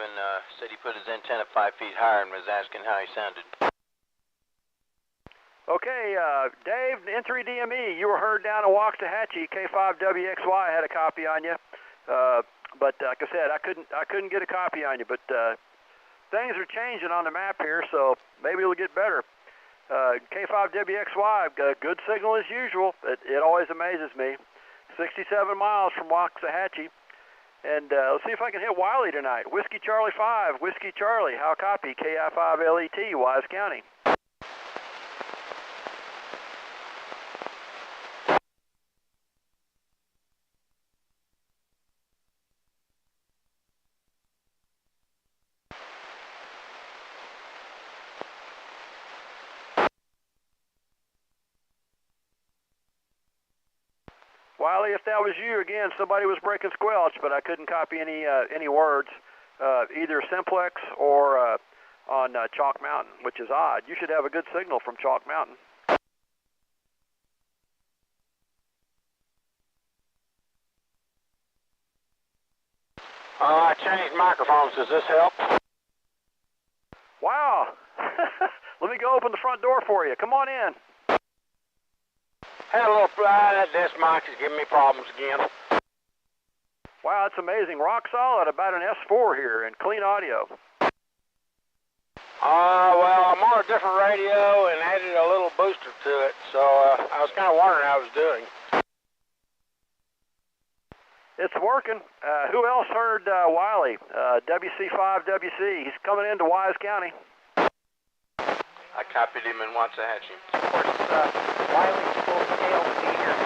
and said he put his antenna 5 feet higher and was asking how he sounded. Okay, Dave, N3DME, you were heard down in Waxahachie. K5WXY had a copy on you, but like I said, I couldn't get a copy on you. But things are changing on the map here, so maybe it'll get better. K5WXY, good signal as usual. It always amazes me. 67 miles from Waxahachie. And let's see if I can hit Wiley tonight. Whiskey Charlie 5, Whiskey Charlie, how copy? KI5LET, Wise County. Wiley, if that was you, again, somebody was breaking squelch, but I couldn't copy any words, either Simplex or on Chalk Mountain, which is odd. You should have a good signal from Chalk Mountain. I changed microphones. Does this help? Wow. Let me go open the front door for you. Come on in. Had a little fly. That desk mic is giving me problems again. Wow, that's amazing. Rock solid, about an S4 here, and clean audio. Well, I'm on a different radio and added a little booster to it, so I was kind of wondering how I was doing. It's working. Who else heard Wiley? WC5WC. He's coming into Wise County. I copied him in Waxahachie. Of course, Wiley's full scale to be here in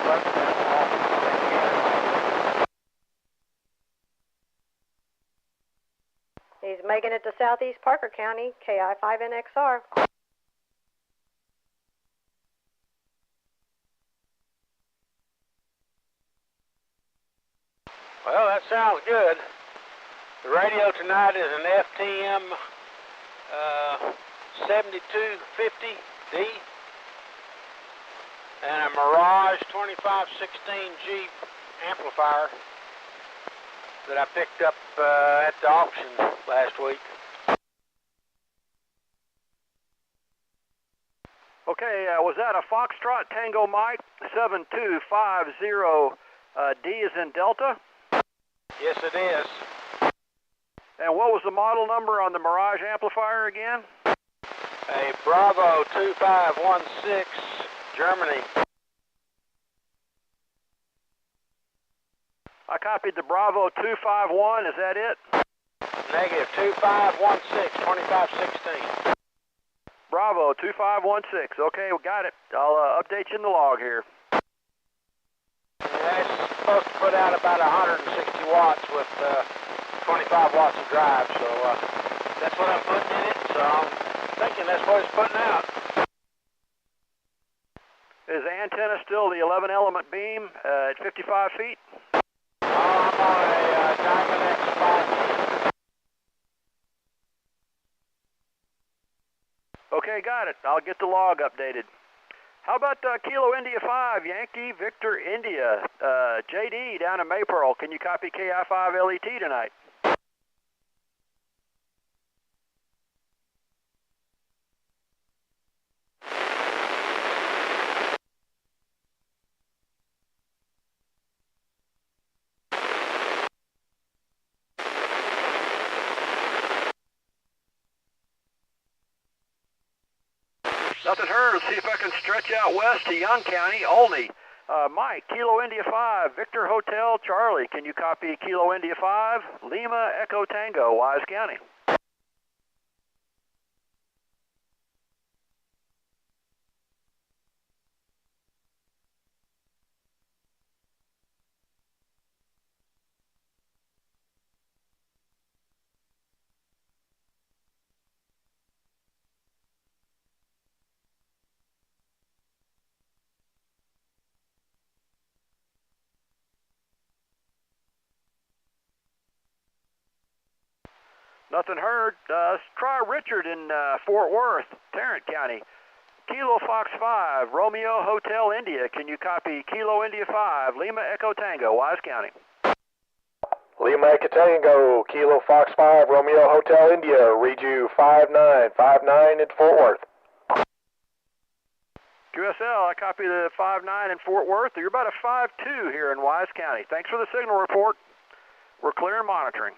He's making it to southeast Parker County, KI5NXR. Well, that sounds good. The radio tonight is an FTM 7250D and a Mirage 2516G amplifier that I picked up at the auction last week. Okay, was that a Foxtrot Tango Mike 7250 D is in Delta? Yes, it is. And what was the model number on the Mirage amplifier again? A Bravo 2516, Germany. I copied the Bravo 251, is that it? Negative 2516, 2516. Bravo 2516, okay, we got it. I'll update you in the log here. Yeah, it's supposed to put out about 160 watts with 25 watts of drive, so that's what I'm putting in it, so I'm thinking that's what it's putting out. Is the antenna still the 11 element beam at 55 feet? I'm on a Diamond X700. Okay, got it. I'll get the log updated. How about Kilo India 5, Yankee Victor India, JD down in Maypearl. Can you copy KI5LET tonight? Nothing heard. Let's see if I can stretch out west to Young County, Olney. Mike, Kilo India 5, Victor Hotel Charlie. Can you copy Kilo India 5, Lima Echo Tango, Wise County? Nothing heard. Let's try Richard in Fort Worth, Tarrant County. Kilo Fox 5, Romeo Hotel India. Can you copy Kilo India 5, Lima Echo Tango, Wise County? Lima Tango, Kilo Fox 5, Romeo Hotel India, read you 5959 in Fort Worth. QSL, I copy the 59 in Fort Worth. You're about a 52 here in Wise County. Thanks for the signal report. We're clear and monitoring.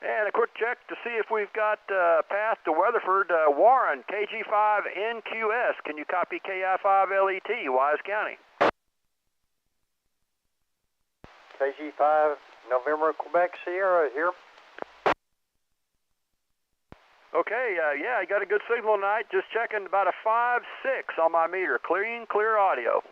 And a quick check to see if we've got path to Weatherford. Warren, KG5NQS. Can you copy KI5LET, Wise County? KG5 November Quebec Sierra here. Okay, yeah, I got a good signal tonight. Just checking about a 5.6 on my meter. Clear audio.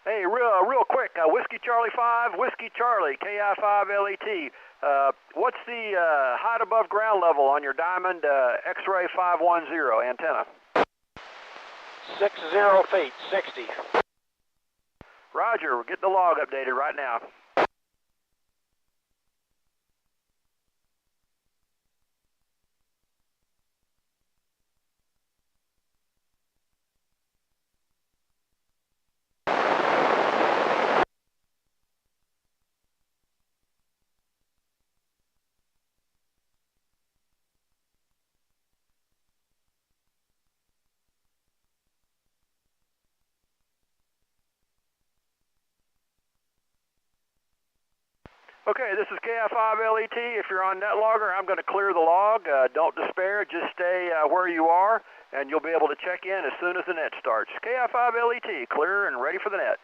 Hey, real quick, Whiskey Charlie 5, Whiskey Charlie, KI5LET. What's the height above ground level on your Diamond X-Ray 510 antenna? 60 feet, 60. Roger, we're getting the log updated right now. Okay, this is KI5LET. If you're on NetLogger, I'm going to clear the log. Don't despair. Just stay where you are, and you'll be able to check in as soon as the net starts. KI5LET, clear and ready for the net.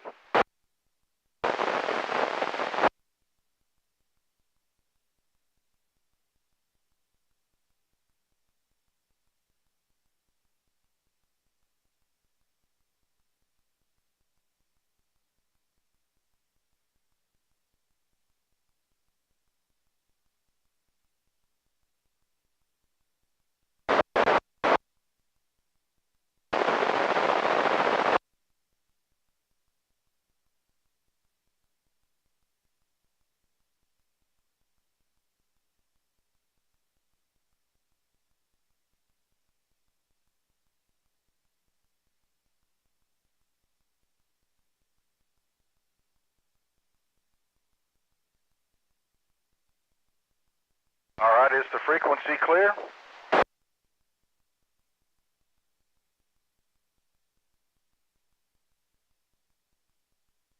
All right, is the frequency clear?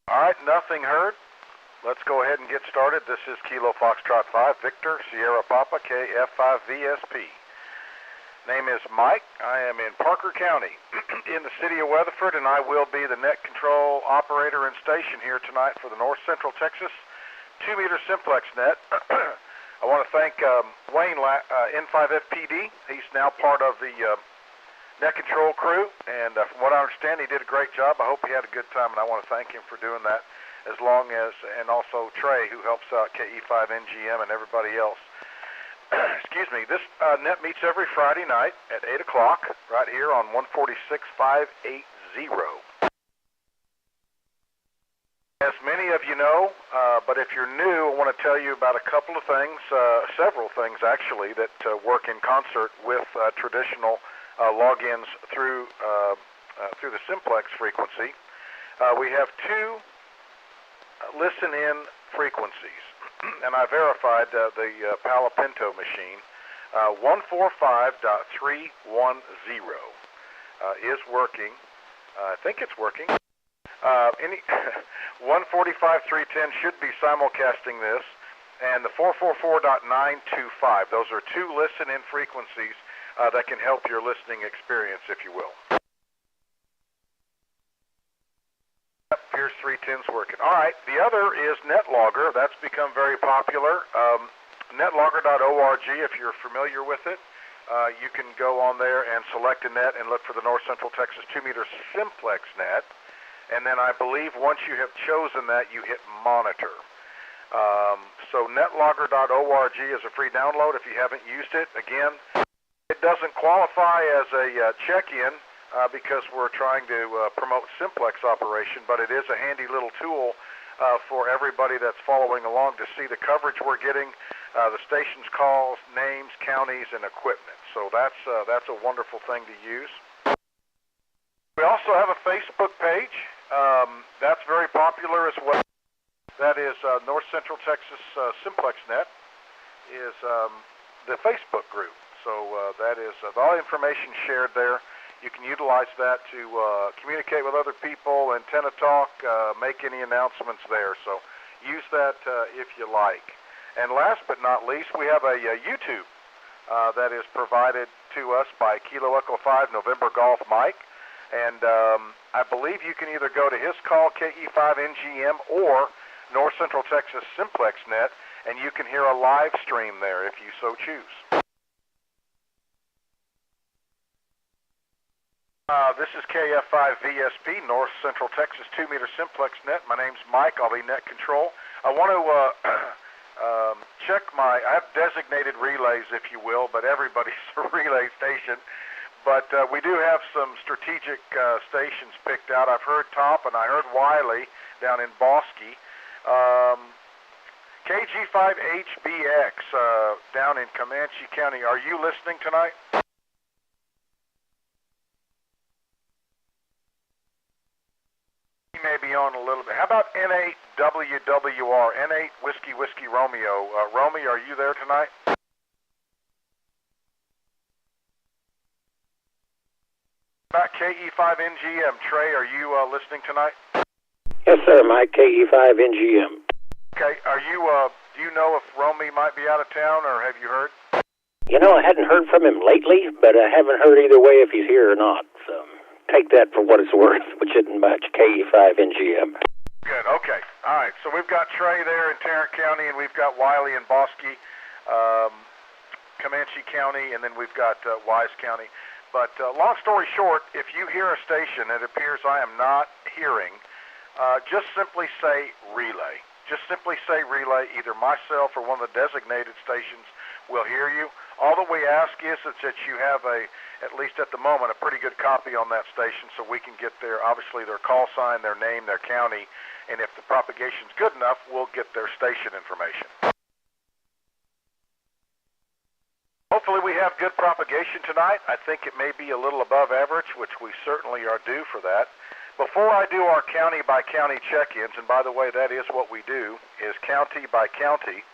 All right, nothing heard. Let's go ahead and get started. This is Kilo Foxtrot 5, Victor, Sierra Papa, KF5VSP. Name is Mike. I am in Parker County in the city of Weatherford, and I will be the net control operator and station here tonight for the North Central Texas 2-meter Simplex net. I want to thank Wayne, N5FPD. He's now part of the net control crew, and from what I understand, he did a great job. I hope he had a good time, and I want to thank him for doing that, and also Trey, who helps out KE5NGM and everybody else. Excuse me. This net meets every Friday night at 8 o'clock right here on 146.580. As many of you know, but if you're new, I want to tell you about a couple of things, several things actually, that work in concert with traditional logins through the Simplex frequency. We have two listen-in frequencies, and I verified the Palo Pinto machine. 145.310 is working. I think it's working. 145.310 should be simulcasting this, and the 444.925. Those are two listen-in frequencies that can help your listening experience, if you will. Here's 310's working. All right, the other is NetLogger. That's become very popular. Netlogger.org, if you're familiar with it, you can go on there and select a net and look for the North Central Texas 2-meter Simplex net. And then I believe once you have chosen that, you hit monitor. So netlogger.org is a free download if you haven't used it. Again, it doesn't qualify as a check-in because we're trying to promote Simplex operation, but it is a handy little tool for everybody that's following along to see the coverage we're getting, the station's calls, names, counties, and equipment. So that's a wonderful thing to use. We also have a Facebook page. That's very popular as well. That is North Central Texas Simplex Net is the Facebook group. So that is all information shared there. You can utilize that to communicate with other people, antenna talk, make any announcements there. So use that if you like. And last but not least, we have a YouTube that is provided to us by Kilo Echo 5 November Golf Mike. And I believe you can either go to his call, KE5NGM, or North Central Texas Simplex Net, and you can hear a live stream there if you so choose. This is KF5VSP, North Central Texas 2-meter Simplex Net. My name's Mike. I'll be net control. I want to check I have designated relays, if you will, but everybody's a relay station. But we do have some strategic stations picked out. I've heard Top and I heard Wiley down in Bosque. KG5HBX down in Comanche County. Are you listening tonight? He may be on a little bit. How about N8WWR, N8 Whiskey Whiskey Romeo? Romy, are you there tonight? About KE5NGM. Trey, are you listening tonight? Yes, sir, Mike, KE5NGM. Okay, are you, do you know if Romy might be out of town, or have you heard? You know, I hadn't heard from him lately, but I haven't heard either way if he's here or not, so take that for what it's worth, which isn't much, KE5NGM. Good, okay. All right, so we've got Trey there in Tarrant County, and we've got Wiley in Bosque, Comanche County, and then we've got Wise County. But long story short, if you hear a station it appears I am not hearing, just simply say relay. Just simply say relay. Either myself or one of the designated stations will hear you. All that we ask is that you have at least at the moment, a pretty good copy on that station so we can get obviously their call sign, their name, their county, and if the propagation's good enough, we'll get their station information. Hopefully we have good propagation tonight. I think it may be a little above average, which we certainly are due for that. Before I do our county-by-county check-ins, and by the way, that is what we do, is county-by-county,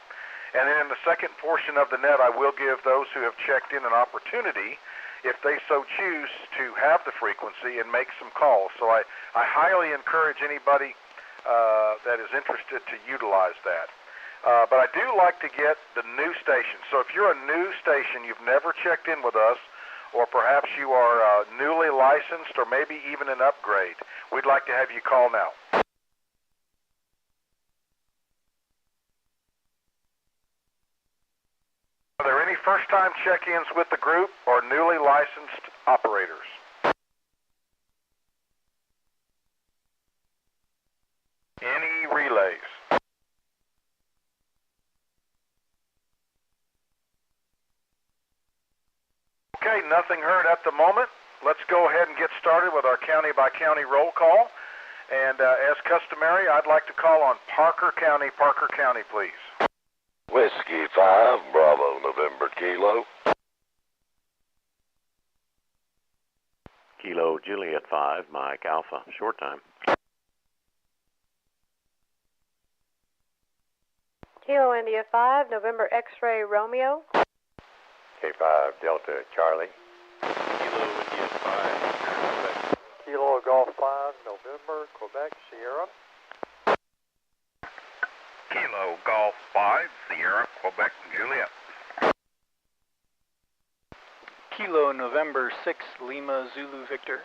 and then in the second portion of the net, I will give those who have checked in an opportunity, if they so choose, to have the frequency and make some calls. So I highly encourage anybody that is interested to utilize that. But I do like to get the new station. So if you're a new station, you've never checked in with us, or perhaps you are newly licensed or maybe even an upgrade, we'd like to have you call now. Are there any first-time check-ins with the group or newly licensed operators? Any relay nothing heard at the moment. Let's go ahead and get started with our county-by-county roll call. And as customary, I'd like to call on Parker County, please. Whiskey 5, Bravo, November, Kilo. Kilo Juliet 5, Mike Alpha, short time. Kilo India 5, November X-ray Romeo. K5 Delta Charlie. Kilo India 5, Kilo Golf 5 November Quebec Sierra. Kilo Golf 5, Sierra, Quebec, Juliet. Kilo November 6 Lima Zulu Victor.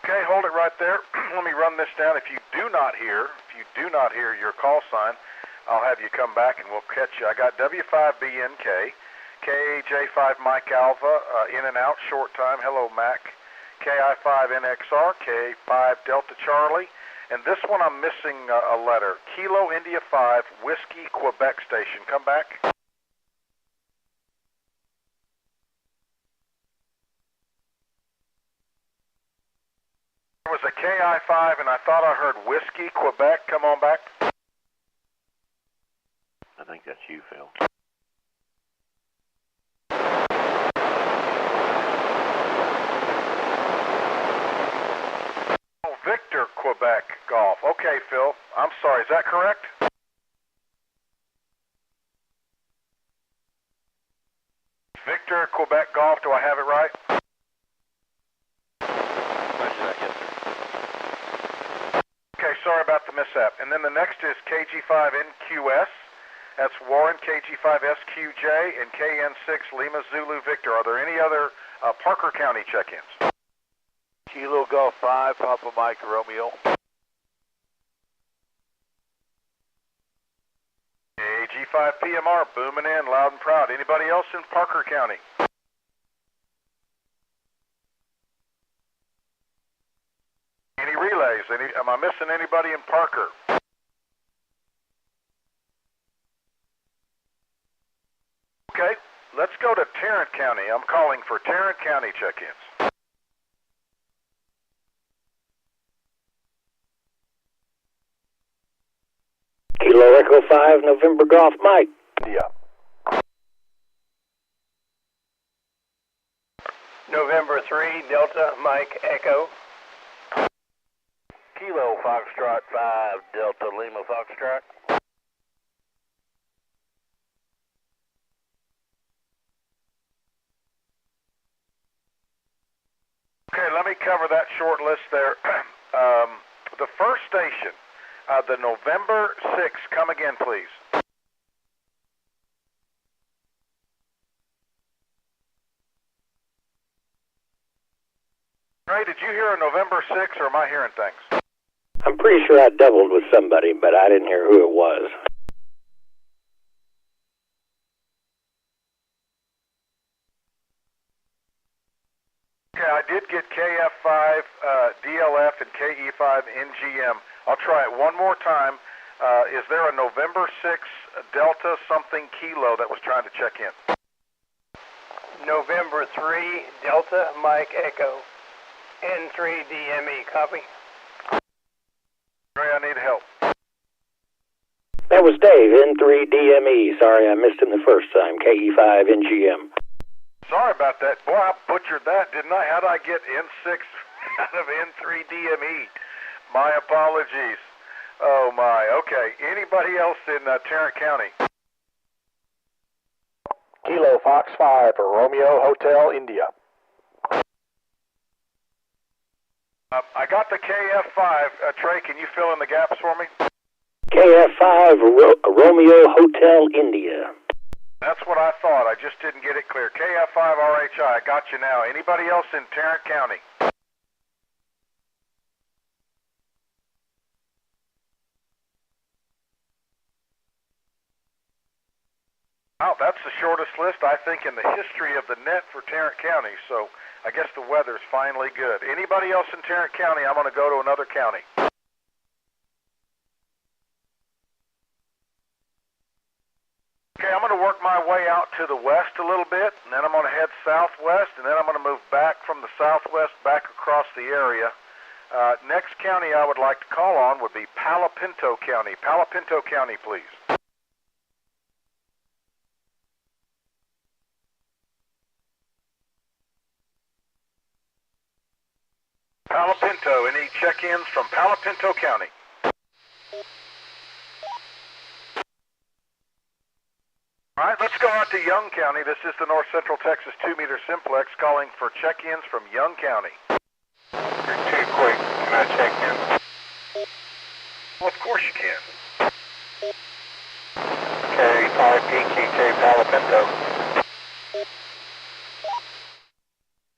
Okay, hold it right there. Let me run this down. If you do not hear your call sign, I'll have you come back and we'll catch you. I got W5BNK, KJ5 Mike Alpha, in and out, short time. Hello, Mac. KI5NXR, K5 Delta Charlie. And this one I'm missing a letter. Kilo India 5, Whiskey Quebec Station. Come back. There was a KI5 and I thought I heard Whiskey Quebec. Come on back. I think that's you, Phil. Oh, Victor Quebec Golf. Okay, Phil. I'm sorry. Is that correct? Victor Quebec Golf. Do I have it right? Okay, sorry about the mishap. And then the next is KG5NQS. That's Warren, KG5SQJ, and KN6 Lima Zulu Victor. Are there any other Parker County check-ins? Kilo Golf 5, Papa Mike Romeo. KG5 PMR, booming in, loud and proud. Anybody else in Parker County? Any relays? Am I missing anybody in Parker? Okay, let's go to Tarrant County. I'm calling for Tarrant County check-ins. Kilo Echo 5, November Golf Mike. Yeah. November 3 Delta Mike Echo. Kilo Foxtrot 5, Delta Lima Foxtrot. Okay, let me cover that short list there. The first station, the November 6, come again, please. Ray, did you hear a November 6, or am I hearing things? I'm pretty sure I doubled with somebody, but I didn't hear who it was. Okay, I did get KF5 DLF and KE5 NGM. I'll try it one more time. Is there a November 6 Delta something Kilo that was trying to check in? November 3 Delta Mike Echo. N3 DME, copy. Ray, I need help. That was Dave, N3 DME. Sorry I missed him the first time, KE5 NGM. Sorry about that. Boy, I butchered that, didn't I? How'd I get N6 out of N3 DME? My apologies. Oh, my. Okay. Anybody else in Tarrant County? Kilo Fox 5 for Romeo Hotel India. I got the KF5. Trey, can you fill in the gaps for me? KF5 Romeo Hotel India. That's what I thought. I just didn't get it clear. KF5 RHI. I got you now. Anybody else in Tarrant County? Wow, that's the shortest list, I think, in the history of the net for Tarrant County, so I guess the weather's finally good. Anybody else in Tarrant County? I'm going to go to another county. work my way out to the west a little bit, and then I'm going to head southwest, and then I'm going to move back from the southwest back across the area. Next county I would like to call on would be Palo Pinto County. Palo Pinto County, please. Palo Pinto, any check-ins from Palo Pinto County? All right, let's go out to Young County. This is the North Central Texas 2-meter Simplex calling for check-ins from Young County. You're too quick. Can I check in? Well, of course you can. K5PQK Palo Pinto.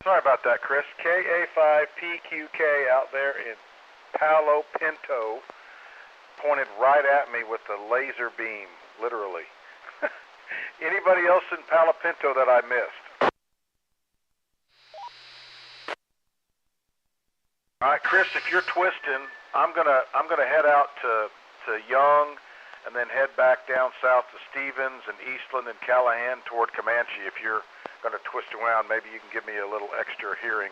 Sorry about that, Chris. KA5PQK out there in Palo Pinto, pointed right at me with the laser beam, literally. Anybody else in Palo Pinto that I missed? All right, Chris, if you're twisting, I'm gonna head out to Young, and then head back down south to Stevens and Eastland and Callahan toward Comanche. If you're going to twist around, maybe you can give me a little extra hearing.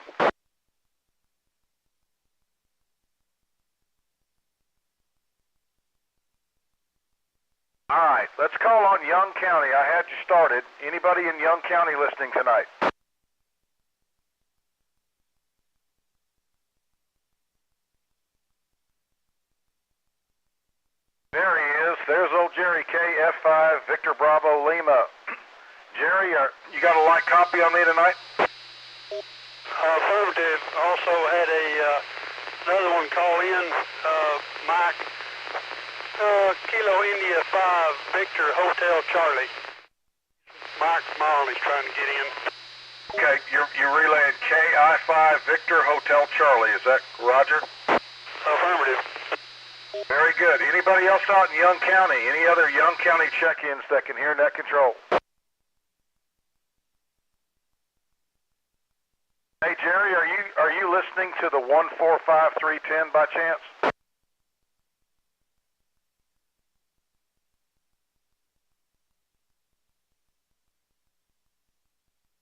All right, let's call on Young County. I had you started. Anybody in Young County listening tonight? There he is. There's old Jerry K, F5, Victor Bravo, Lima. Jerry, you got a light copy on me tonight? Affirmative. Also had another one call in, Mike. Kilo India 5, Victor Hotel Charlie. Mike Smalley's trying to get in. Okay, you're relaying KI5 Victor Hotel Charlie. Is that Roger? Affirmative. Very good. Anybody else out in Young County? Any other Young County check-ins that can hear net control? Hey Jerry, are you listening to the 145310 by chance?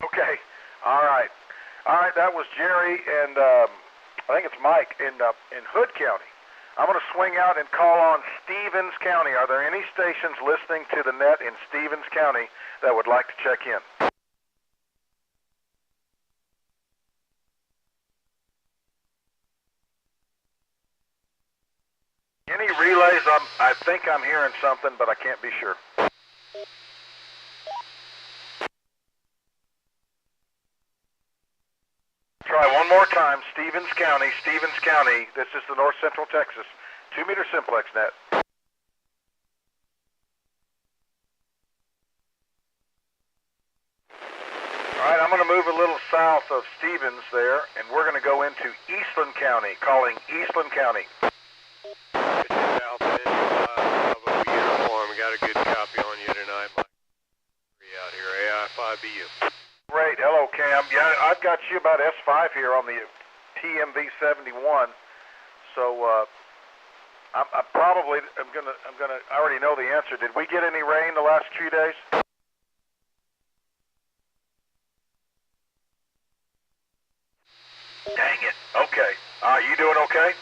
Okay. All right. That was Jerry, and I think it's Mike in Hood County. I'm going to swing out and call on Stevens County. Are there any stations listening to the net in Stevens County that would like to check in? Any relays? I think I'm hearing something, but I can't be sure. Try one more time. Stevens County. This is the North Central Texas 2-meter Simplex net. All right, I'm going to move a little south of Stevens there, and we're going to go into Eastland County, calling Eastland County. Got a good copy on you tonight, Mike. Out here, AI5BU. Great, hello Cam. Yeah, I've got you about S5 here on the TMV71. So I already know the answer. Did we get any rain the last few days? Dang it. Okay. You doing okay?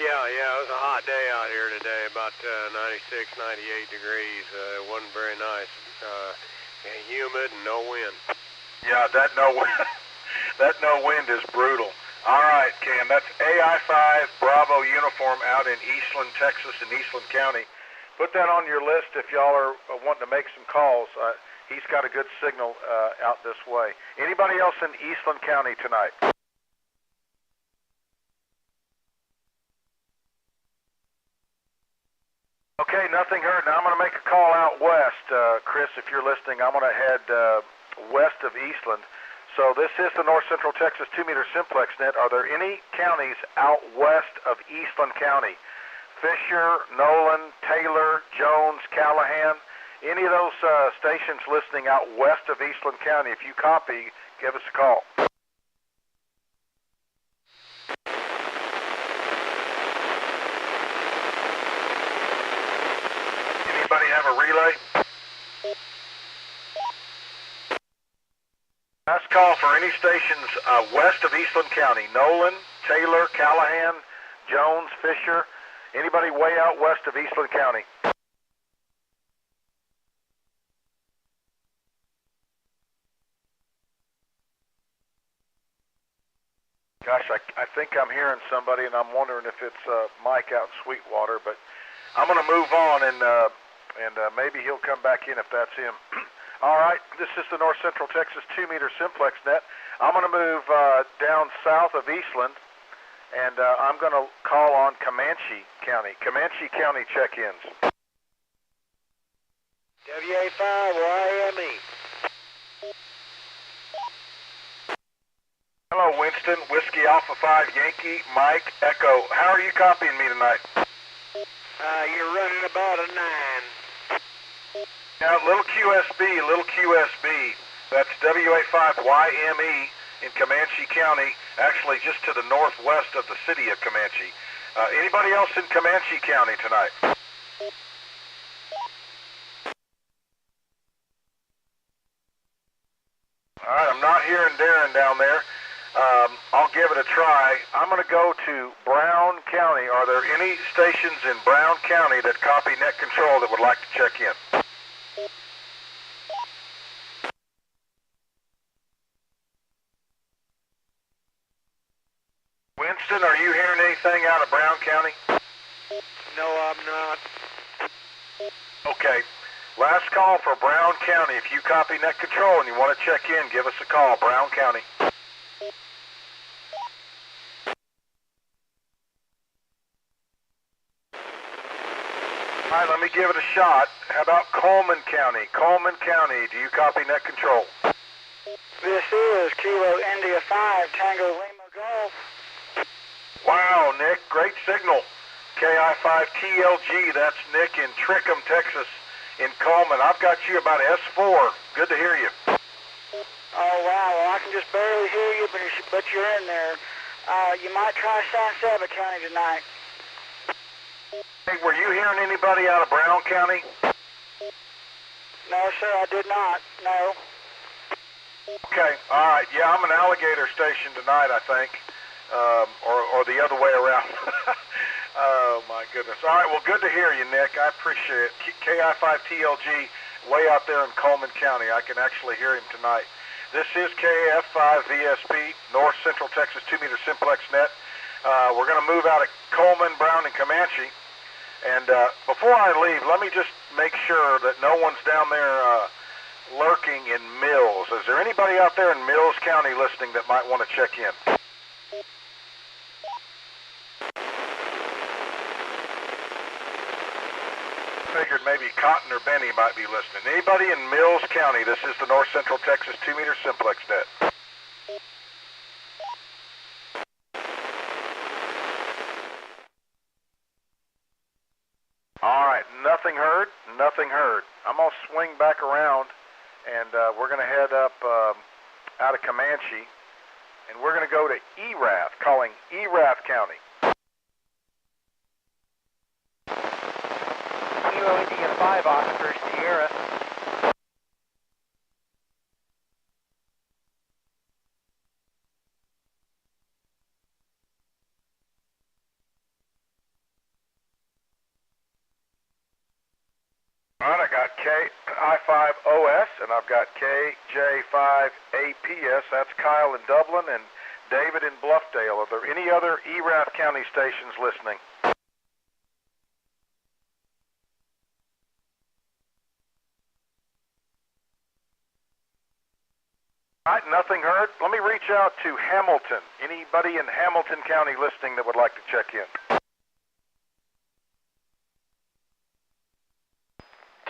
Yeah, it was a hot day out here today, about 96, 98 degrees. It wasn't very nice. Humid and no wind. Yeah, that no wind is brutal. All right, Cam, that's AI5 Bravo uniform out in Eastland, Texas, in Eastland County. Put that on your list if y'all are wanting to make some calls. He's got a good signal out this way. Anybody else in Eastland County tonight? Okay, nothing heard. Now I'm going to make a call out west. Chris, if you're listening, I'm going to head west of Eastland. So this is the North Central Texas 2-meter Simplex net. Are there any counties out west of Eastland County? Fisher, Nolan, Taylor, Jones, Callahan, any of those stations listening out west of Eastland County? If you copy, give us a call. Anybody have a relay? Last call for any stations west of Eastland County. Nolan, Taylor, Callahan, Jones, Fisher. Anybody way out west of Eastland County? Gosh, I think I'm hearing somebody, and I'm wondering if it's Mike out in Sweetwater, but I'm going to move on, and maybe he'll come back in if that's him. All right, this is the North Central Texas 2-meter Simplex net. I'm going to move down south of Eastland, and I'm going to call on Comanche County. Comanche County check-ins. WA5YME. Hello, Winston. Whiskey Alpha 5 Yankee Mike Echo. How are you copying me tonight? You're running about a 9. Now, little QSB. That's WA5YME in Comanche County, actually just to the northwest of the city of Comanche. Anybody else in Comanche County tonight? All right, I'm not hearing Darren down there. I'll give it a try. I'm going to go to Brown County. Are there any stations in Brown County that copy net control that would like to check in? Winston, are you hearing anything out of Brown County? No, I'm not. Okay. Last call for Brown County. If you copy net control and you want to check in, give us a call. Brown County. All right, let me give it a shot. How about Coleman County? Coleman County, do you copy net control? This is Kilo India 5 Tango Lima Golf. Wow, Nick, great signal. KI5TLG, that's Nick in Trickham, Texas, in Coleman. I've got you about S4. Good to hear you. Oh, wow. Well, I can just barely hear you, but you're in there. You might try San Saba County tonight. Hey, were you hearing anybody out of Brown County? No, sir, I did not. No. Okay, all right. Yeah, I'm an alligator station tonight, I think, or the other way around. Oh, my goodness. All right, well, good to hear you, Nick. I appreciate it. KI5TLG, way out there in Coleman County. I can actually hear him tonight. This is KF5VSP, North Central Texas 2-meter Simplex net. We're going to move out of Coleman, Brown, and Comanche. And before I leave, let me just make sure that no one's down there lurking in Mills. Is there anybody out there in Mills County listening that might want to check in? Figured maybe Cotton or Benny might be listening. Anybody in Mills County? This is the North Central Texas 2-meter Simplex net. All right, nothing heard, nothing heard. I'm going to swing back around, and we're going to head up out of Comanche, and we're going to go to Erath, calling Erath County. Kilo India 5 Oscar Sierra. All right, I got KI5OS, and I've got KJ5APS. That's Kyle in Dublin and David in Bluffdale. Are there any other Erath County stations listening? All right, nothing heard. Let me reach out to Hamilton. Anybody in Hamilton County listening that would like to check in?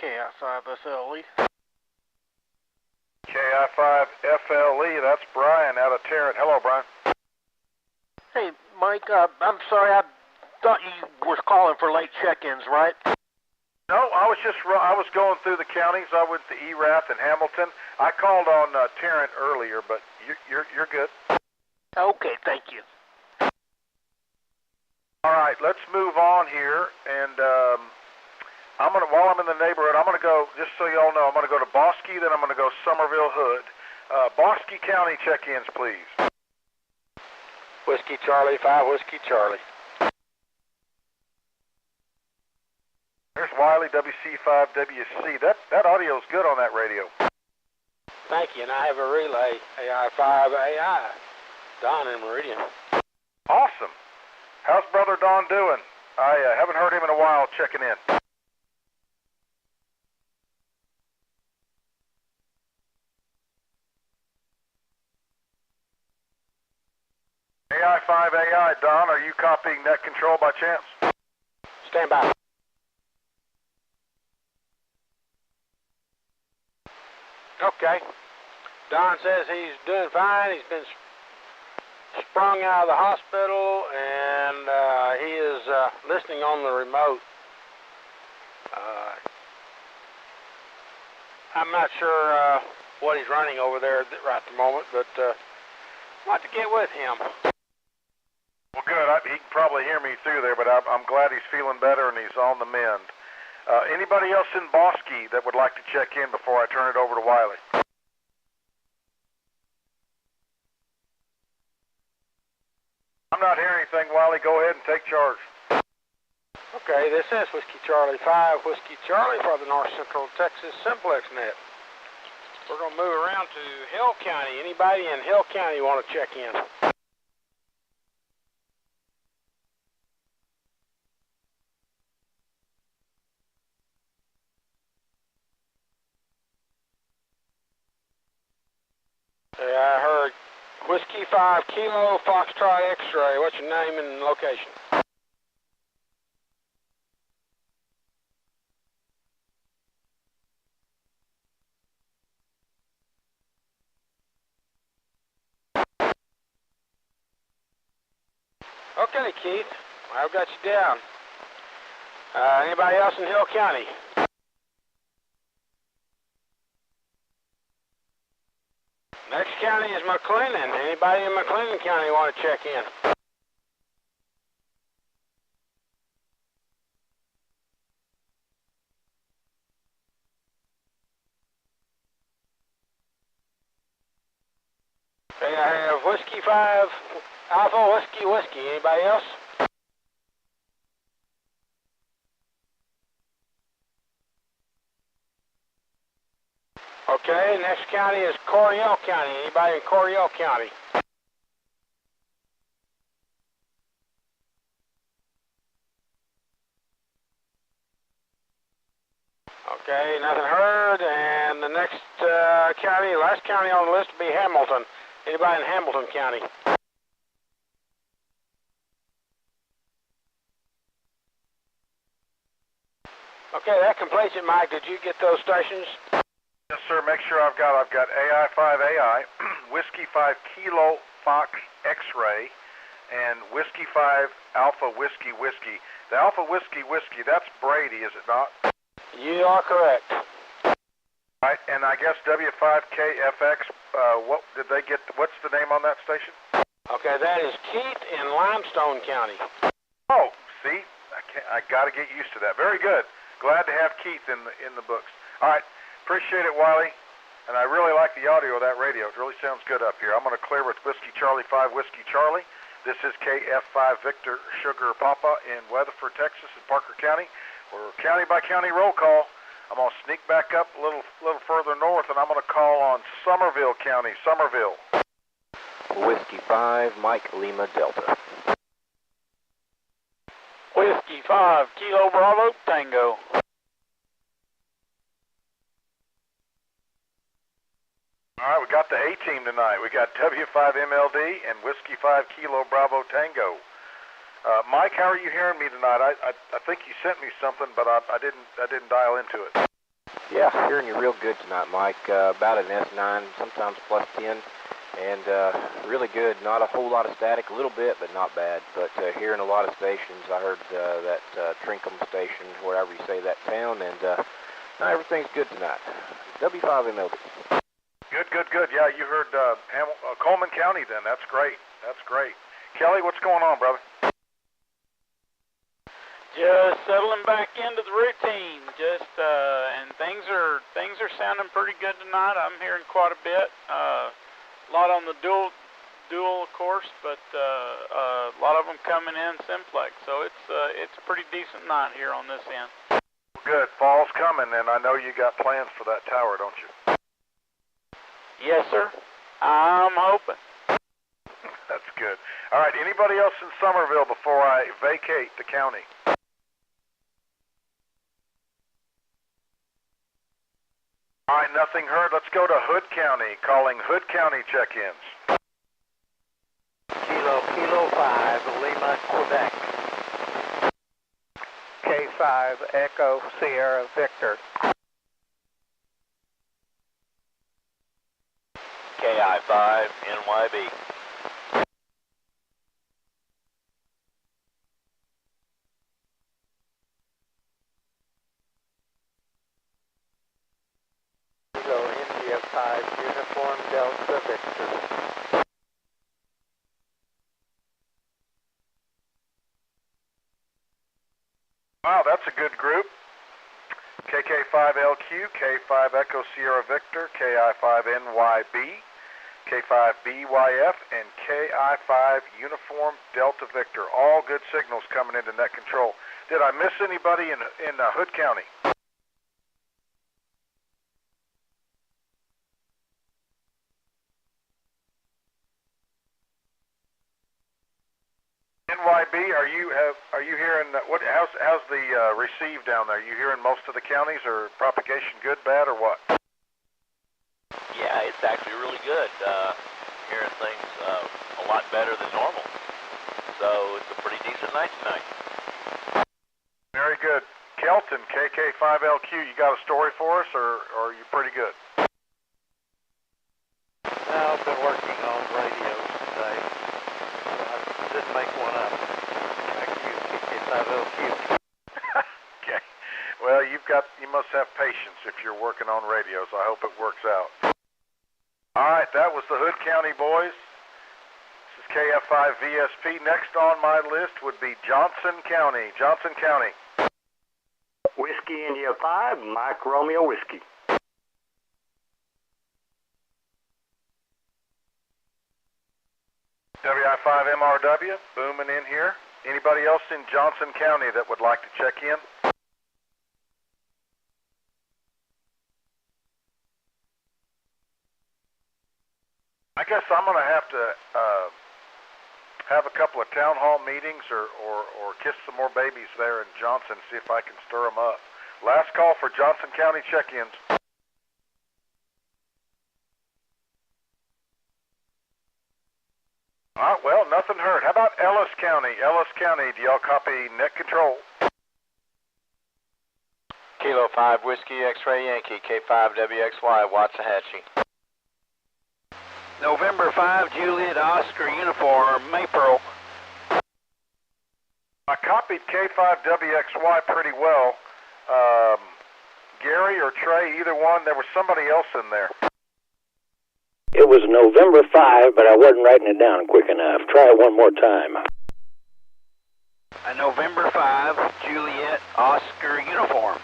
KI5SLE. KI5FLE, that's Brian out of Tarrant. Hello, Brian. Hey, Mike, I'm sorry, I thought you were calling for late check-ins, right? No, I was going through the counties. I went to Erath and Hamilton. I called on Tarrant earlier, but you're good. Okay, thank you. All right, let's move on here, and while I'm in the neighborhood, I'm gonna go. Just so y'all know, I'm gonna go to Bosque, then I'm gonna go Somerville Hood. Bosque County check-ins, please. Whiskey Charlie 5, Whiskey Charlie. There's Wiley WC5WC. That audio is good on that radio. Thank you, and I have a relay, AI5AI, Don in Meridian. Awesome. How's Brother Don doing? I haven't heard him in a while checking in. AI5AI, Don, are you copying net control by chance? Stand by. Okay. Don says he's doing fine. He's been sprung out of the hospital, and he is listening on the remote. I'm not sure what he's running over there right at the moment, but I'd like to get with him. Well, good. He can probably hear me through there, but I'm glad he's feeling better and he's on the mend. Anybody else in Bosque that would like to check in before I turn it over to Wiley? I'm not hearing anything, Wiley. Go ahead and take charge. Okay, this is Whiskey Charlie 5, Whiskey Charlie for the North Central Texas Simplex net. We're going to move around to Hill County. Anybody in Hill County want to check in? I heard Whiskey 5 Kilo Foxtrot X-ray. What's your name and location? Okay, Keith. I've got you down. Anybody else in Hill County? Next county is McLennan. Anybody in McLennan County want to check in? Okay, I have Whiskey 5, Alpha Whiskey. Anybody else? Okay, next county is Coryell County. Anybody in Coryell County? Okay, nothing heard. And the next county, last county on the list will be Hamilton. Anybody in Hamilton County? Okay, that completes it, Mike. Did you get those stations? Yes, sir. Make sure I've got AI5AI, Whiskey 5 Kilo Fox X-ray, and Whiskey 5 Alpha Whiskey. The Alpha Whiskey, that's Brady, is it not? You are correct. Right, and I guess W5KFX, what did they get? What's the name on that station? Okay, that is Keith in Limestone County. Oh, see, I got to get used to that. Very good. Glad to have Keith in the books. All right, appreciate it, Wiley. And I really like the audio of that radio. It really sounds good up here. I'm going to clear with Whiskey Charlie 5, Whiskey Charlie. This is KF5 Victor Sugar Papa in Weatherford, Texas, in Parker County. We're county by county roll call. I'm going to sneak back up a little further north, and I'm going to call on Somerville County, Somerville. Whiskey 5, Mike Lima Delta. Whiskey 5, Kilo Bravo Tango. All right, we got the A-team tonight. We got W5MLD and Whiskey 5 Kilo Bravo Tango. Mike, how are you hearing me tonight? I think you sent me something, but I didn't dial into it. Yeah, hearing you real good tonight, Mike. About an S9, sometimes plus 10, and really good. Not a whole lot of static, a little bit, but not bad. But hearing a lot of stations. I heard that Trinkum station, wherever you say that town, and everything's good tonight. W5MLD. Good. Yeah, you heard Coleman County then. That's great. Kelly, what's going on, brother? Just settling back into the routine. And things are sounding pretty good tonight. I'm hearing quite a bit. A lot on the dual, of course, but a lot of them coming in Simplex. So it's a pretty decent night here on this end. Good. Fall's coming, and I know you got plans for that tower, don't you? Yes, sir. I'm hoping. That's good. All right. Anybody else in Somerville before I vacate the county? All right, nothing heard. Let's go to Hood County, calling Hood County check-ins. Kilo 5, Lima, Quebec. K5, Echo, Sierra, Victor. KI5, NYB. India 5, Uniform Delta Victor. Wow, that's a good group. KK5LQ, K5 Echo Sierra Victor, KI5NYB, K5BYF, and KI5 Uniform Delta Victor. All good signals coming into net control. Did I miss anybody in Hood County? NYB, are you hearing what? How's the receive down there? You hearing most of the counties, or propagation good, bad, or what? Yeah, it's actually really good. Hearing things a lot better than normal. So it's a pretty decent night tonight. Very good. Kelton, KK5LQ, you got a story for us, or are you pretty good? I've been working on radios today. I didn't make one up. KK5LQ. Okay. Well, you must have patience if you're working on radios. I hope it works out. All right, that was the Hood County boys. This is KF5 VSP. Next on my list would be Johnson County. Johnson County. Whiskey India 5, Mike Romeo Whiskey. WI5MRW, booming in here. Anybody else in Johnson County that would like to check in? I guess I'm going to have a couple of town hall meetings or kiss some more babies there in Johnson, see if I can stir them up. Last call for Johnson County check-ins. All right, well, nothing heard. How about Ellis County? Ellis County, do y'all copy net control? Kilo 5 Whiskey X-Ray Yankee, K5WXY, Waxahachie. November 5, Juliet Oscar Uniform, Maypearl. I copied K5WXY pretty well. Gary or Trey, either one, there was somebody else in there. It was November 5, but I wasn't writing it down quick enough. Try it one more time. November 5, Juliet Oscar Uniform.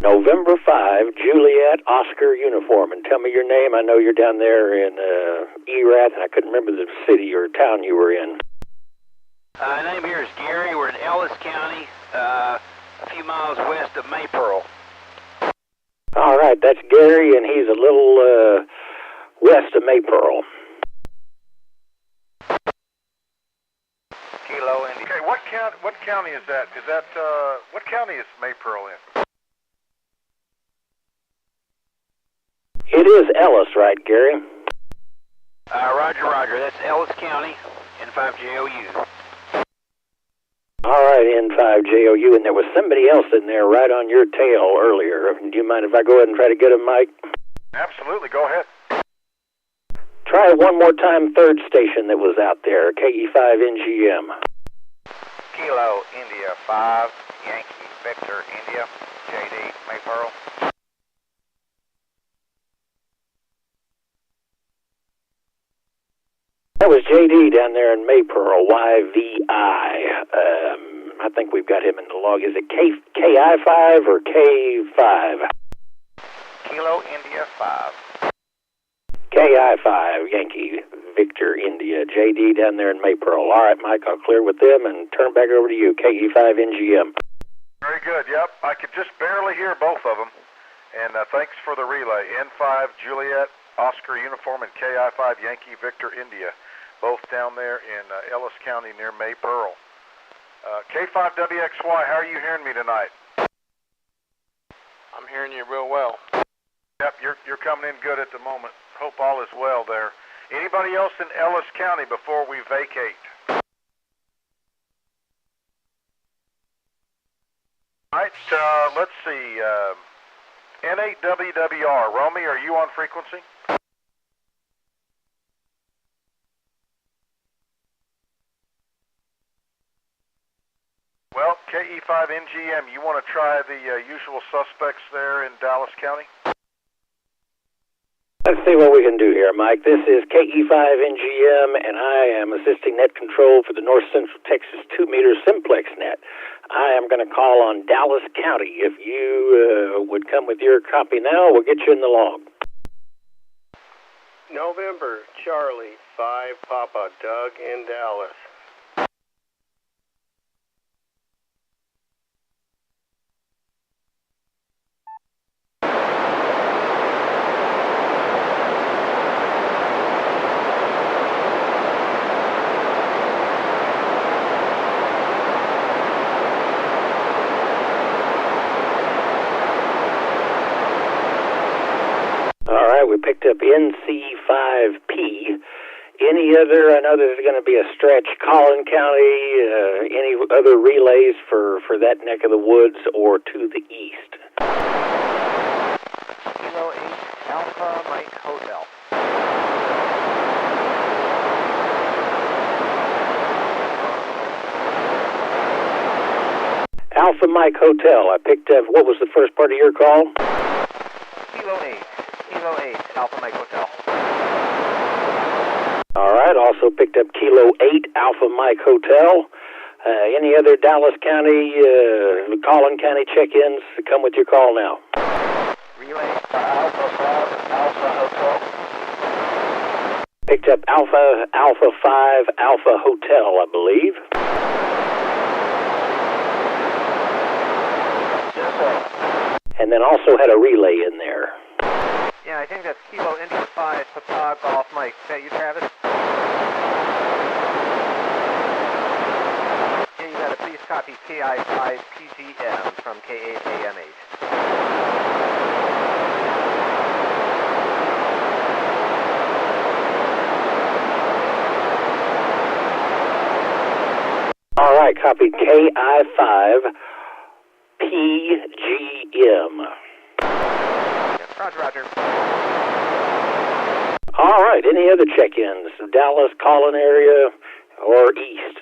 November 5, Juliet Oscar Uniform. And tell me your name. I know you're down there in Erath, and I couldn't remember the city or town you were in. Name here is Gary. We're in Ellis County, a few miles west of Maypearl. All right, that's Gary, and he's a little west of Maypearl. Kilo Indy. Okay, what county is that? What county is Maypearl in? It is Ellis, right, Gary? Roger. That's Ellis County, N5JOU. All right, N5JOU, and there was somebody else in there right on your tail earlier. Do you mind if I go ahead and try to get him, Mike? Absolutely, go ahead. Try one more time, third station that was out there, KE5NGM. Kilo India 5, Yankee Victor India, JD Maypearl. That was JD down there in Maypearl, YVI. I think we've got him in the log. Is it KI5 or K5? Kilo India 5. KI5, Yankee Victor India. JD down there in Maypearl. All right, Mike, I'll clear with them and turn back over to you. KE5 NGM. Very good, yep. I could just barely hear both of them. And thanks for the relay. N5 Juliet Oscar Uniform and KI5 Yankee Victor India. Both down there in Ellis County near Maypearl. K5WXY, how are you hearing me tonight? I'm hearing you real well. Yep, you're coming in good at the moment. Hope all is well there. Anybody else in Ellis County before we vacate? All right, let's see. N8WWR, Romy, are you on frequency? Well, KE5NGM, you want to try the usual suspects there in Dallas County? Let's see what we can do here, Mike. This is KE5NGM, and I am assisting net control for the North Central Texas 2-meter Simplex net. I am going to call on Dallas County. If you would come with your copy now, we'll get you in the log. November, Charlie, 5 Papa, Doug in Dallas. We picked up NC5P. Any other, I know there's going to be a stretch, Collin County, any other relays for that neck of the woods or to the east? Kilo 8 Alpha Mike Hotel. Alpha Mike Hotel, I picked up, what was the first part of your call? Kilo 8. Kilo 8, Alpha Mike Hotel. All right, also picked up Kilo 8, Alpha Mike Hotel. Any other Dallas County, Collin County check-ins? Come with your call now. Relay Alpha 5, Alpha Hotel. Picked up Alpha 5, Alpha Hotel, I believe. Yes, sir. And then also had a relay in there. Yeah, I think that's Kilo India 5, Papa Golf Mike. Is that you, Travis? Yeah, you got to please copy KI5 PGM from K8AMH. All right, copy KI5 PGM. Roger, roger. All right, any other check-ins? Dallas, Collin area, or east?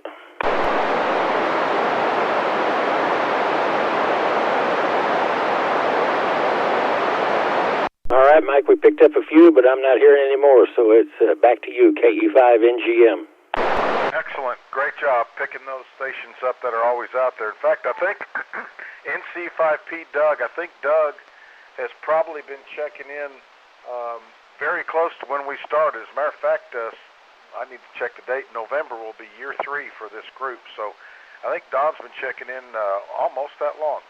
All right, Mike, we picked up a few, but I'm not hearing any more, so it's back to you, KE5NGM. Excellent. Great job picking those stations up that are always out there. In fact, I think NC5P Doug, I think Doug has probably been checking in very close to when we started. As a matter of fact, I need to check the date. November will be year 3 for this group. So I think Don's been checking in almost that long.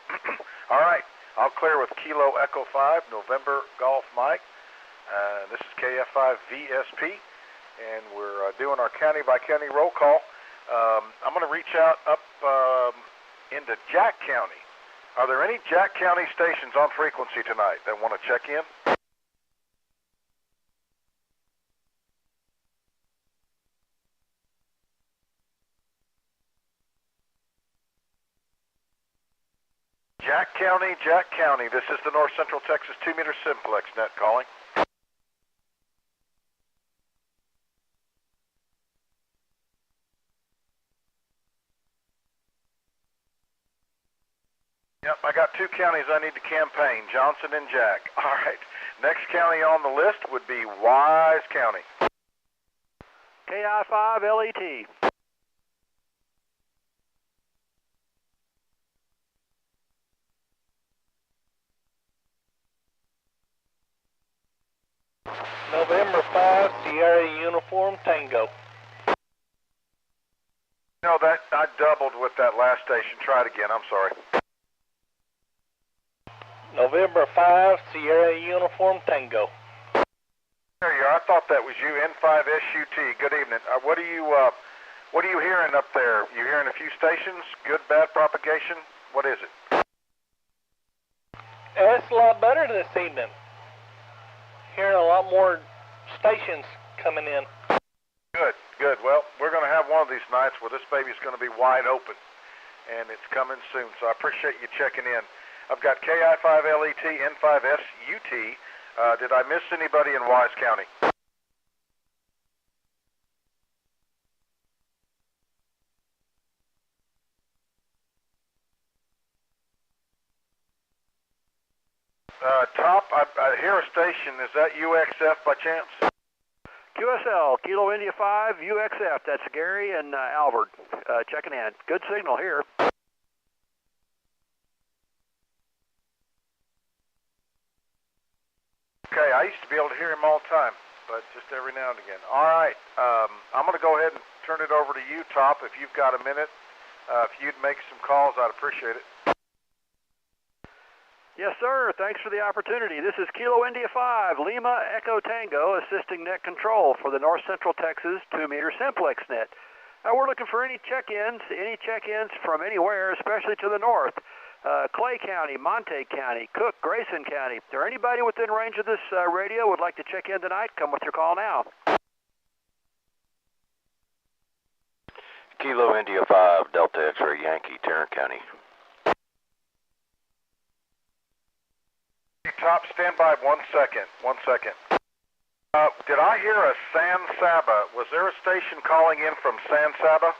All right, I'll clear with Kilo Echo 5, November Golf Mike. This is KF5 VSP, and we're doing our county-by-county roll call. I'm going to reach out up into Jack County. Are there any Jack County stations on frequency tonight that want to check in? Jack County, this is the North Central Texas 2-meter Simplex net calling. Yep, I got 2 counties I need to campaign, Johnson and Jack. All right, next county on the list would be Wise County. KI5LET. November 5, Sierra Uniform Tango. No, that I doubled with that last station. Try it again. I'm sorry. November 5, Sierra Uniform Tango. There you are. I thought that was you. N5SUT. Good evening. What are you hearing up there? You hearing a few stations? Good, bad propagation? What is it? It's a lot better this evening. Hearing a lot more stations coming in. Good, good. Well, we're going to have one of these nights where this baby's going to be wide open, and it's coming soon, so I appreciate you checking in. I've got KI5LET, N5SUT. Did I miss anybody in Wise County? Top, I hear a station. Is that UXF by chance? QSL, Kilo India 5, UXF. That's Gary and Albert checking in. Good signal here. Okay, I used to be able to hear him all the time, but just every now and again. All right, I'm going to go ahead and turn it over to you, Top, if you've got a minute. If you'd make some calls, I'd appreciate it. Yes, sir. Thanks for the opportunity. This is Kilo India 5, Lima Echo Tango, assisting net control for the North Central Texas 2-meter Simplex net. We're looking for any check-ins from anywhere, especially to the north. Clay County, Montague County, Cook, Grayson County. If there anybody within range of this radio would like to check in tonight, come with your call now. Kilo India 5, Delta X-ray Yankee, Tarrant County. Top, stand by 1 second. 1 second. Did I hear a San Saba? Was there a station calling in from San Saba?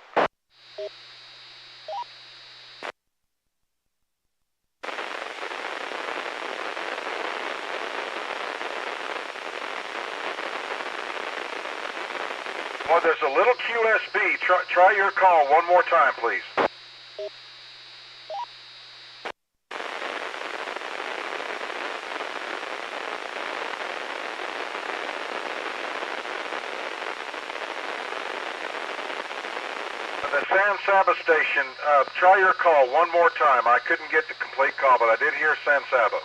Well, there's a little QSB. Try your call one more time, please. The San Saba station, try your call one more time. I couldn't get the complete call, but I did hear San Saba.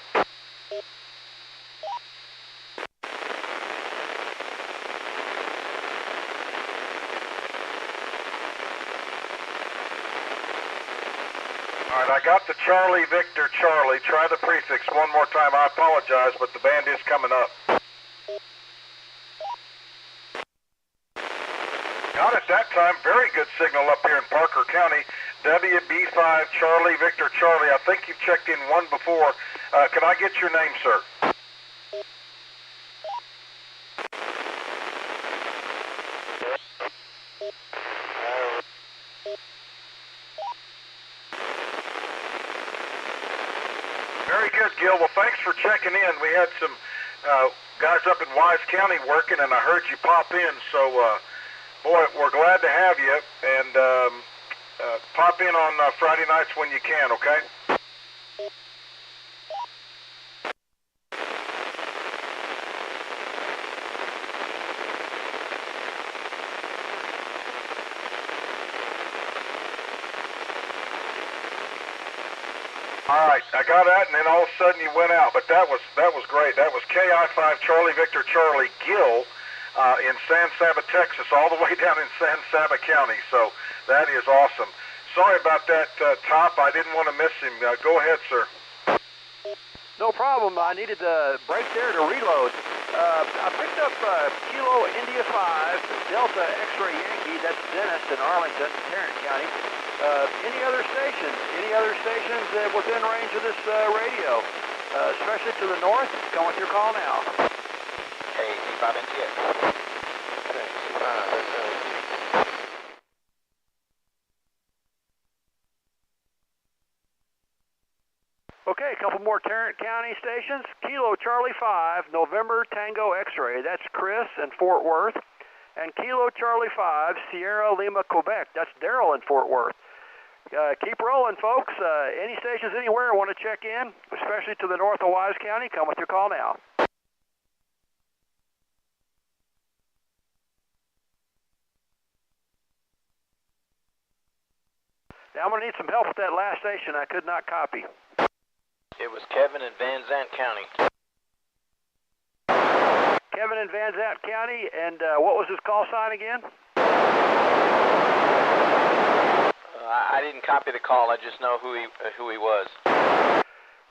All right, I got the Charlie Victor Charlie. Try the prefix one more time. I apologize, but the band is coming up. Not at that time. Very good signal up here in Parker County. WB5 Charlie Victor Charlie. I think you've checked in one before. Can I get your name, sir? Very good, Gil. Well, thanks for checking in. We had some guys up in Wise County working, and I heard you pop in, so boy, we're glad to have you, and pop in on Friday nights when you can, okay? All right, I got that, and then all of a sudden you went out, but that was great. That was KI5 Charlie Victor Charlie Gill in San Saba, Texas, all the way down in San Saba County. So that is awesome. Sorry about that, Top. I didn't want to miss him. Go ahead, sir. No problem. I needed the break there to reload. I picked up Kilo India 5, Delta X-ray Yankee. That's Dennis in Arlington, Tarrant County. Any other stations? Within range of this radio? Especially to the north? Come with your call now. Hey, C5NTX. Okay, C5. Okay, a couple more Tarrant County stations. Kilo Charlie 5, November Tango X-ray. That's Chris in Fort Worth. and Kilo Charlie 5, Sierra Lima, Quebec. That's Daryl in Fort Worth. Keep rolling, folks. Any stations anywhere want to check in, especially to the north of Wise County, come with your call now. Now I'm going to need some help with that last station I could not copy. It was Kevin in Van Zant County. Kevin in Van Zant County, and what was his call sign again? I didn't copy the call. I just know who he was.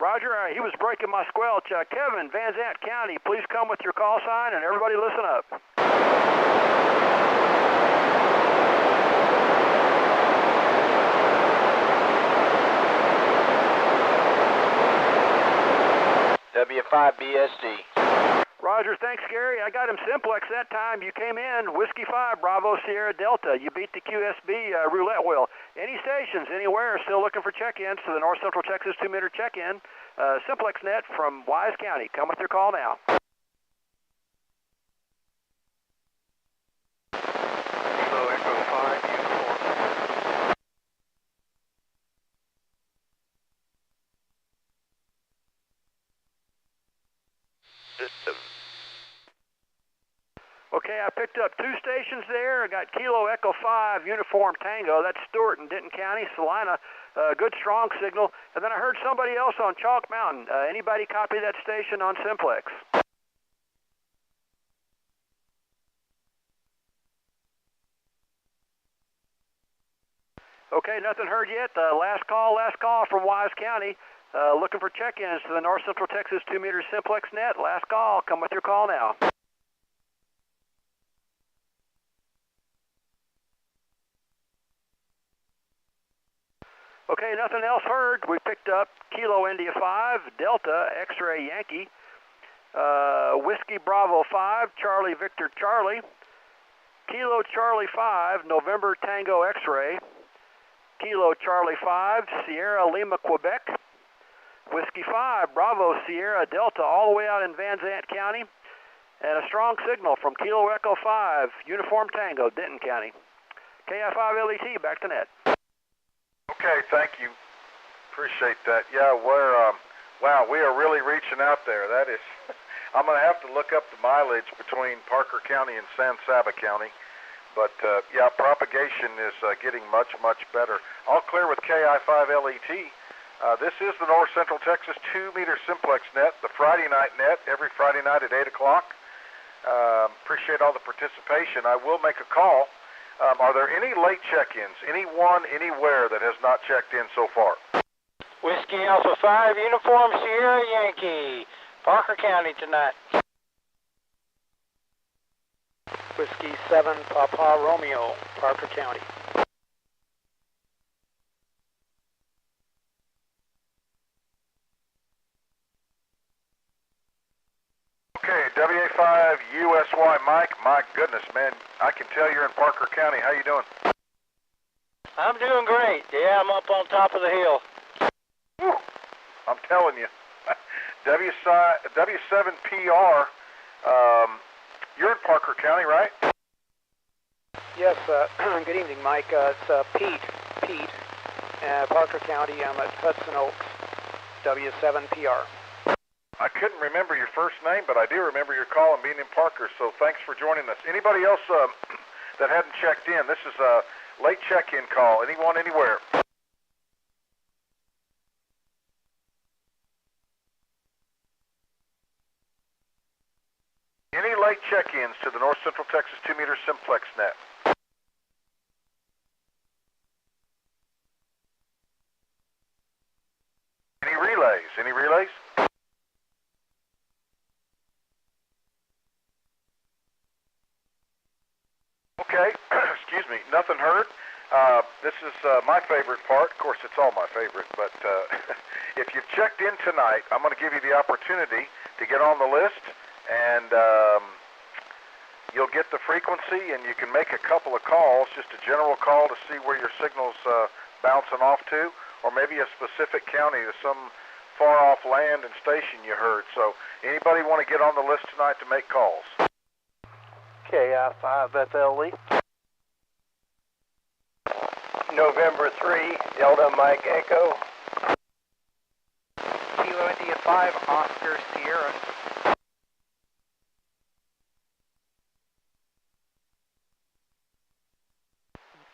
Roger, he was breaking my squelch. Kevin, Van Zant County, please come with your call sign, and everybody listen up. W5BSD. Roger, thanks, Gary. I got him Simplex that time. You came in, Whiskey 5, Bravo, Sierra, Delta. You beat the QSB roulette wheel. Any stations, anywhere, still looking for check-ins to the North Central Texas 2-meter check-in. Simplex Net from Wise County. Come with your call now. Kilo Echo 5, uniform. Okay, I picked up 2 stations there. I got Kilo Echo 5, Uniform Tango. That's Stewart in Denton County, Salina. Good strong signal. And then I heard somebody else on Chalk Mountain. Anybody copy that station on Simplex? Okay, nothing heard yet. Last call from Wise County. Looking for check-ins to the North Central Texas 2-meter Simplex Net. Last call. Come with your call now. Okay, nothing else heard. We picked up Kilo India 5, Delta, X-Ray Yankee, Whiskey Bravo 5, Charlie Victor Charlie, Kilo Charlie 5, November Tango X-Ray, Kilo Charlie 5, Sierra Lima, Quebec, Whiskey 5, Bravo Sierra Delta, all the way out in Van Zant County, and a strong signal from Kilo Echo 5, Uniform Tango, Denton County. KI5LET, back to net. Okay, thank you. Appreciate that. Yeah, wow, we are really reaching out there. That is, I'm going to have to look up the mileage between Parker County and San Saba County. But, yeah, propagation is getting much, much better. All clear with KI5LET. This is the North Central Texas 2-meter Simplex Net, the Friday night net, every Friday night at 8 o'clock. Appreciate all the participation. I will make a call. Are there any late check-ins, anyone, anywhere that has not checked in so far? Whiskey Alpha 5, Uniform Sierra Yankee, Parker County tonight. Whiskey 7, Papa Romeo, Parker County. Okay, WA5 USY Mike, my goodness, man, I can tell you're in Parker County. How you doing? I'm doing great. Yeah, I'm up on top of the hill. Whew, I'm telling you. W7PR, you're in Parker County, right? Yes, good evening, Mike. It's Pete, Parker County. I'm at Hudson Oaks, W7PR. I couldn't remember your first name, but I do remember your call and being in Parker, so thanks for joining us. Anybody else that hadn't checked in? This is a late check-in call. Anyone, anywhere? Any late check-ins to the North Central Texas 2-meter Simplex Net? Any relays? Any relays? Okay, excuse me, nothing heard. This is my favorite part. Of course, it's all my favorite, but if you've checked in tonight, I'm going to give you the opportunity to get on the list, and you'll get the frequency, and you can make a couple of calls, just a general call to see where your signal's bouncing off to, or maybe a specific county to some far-off land and station you heard. So anybody want to get on the list tonight to make calls? KI5FLE. November 3, Delta Mike Echo. Kilo India 5, Oscar Sierra.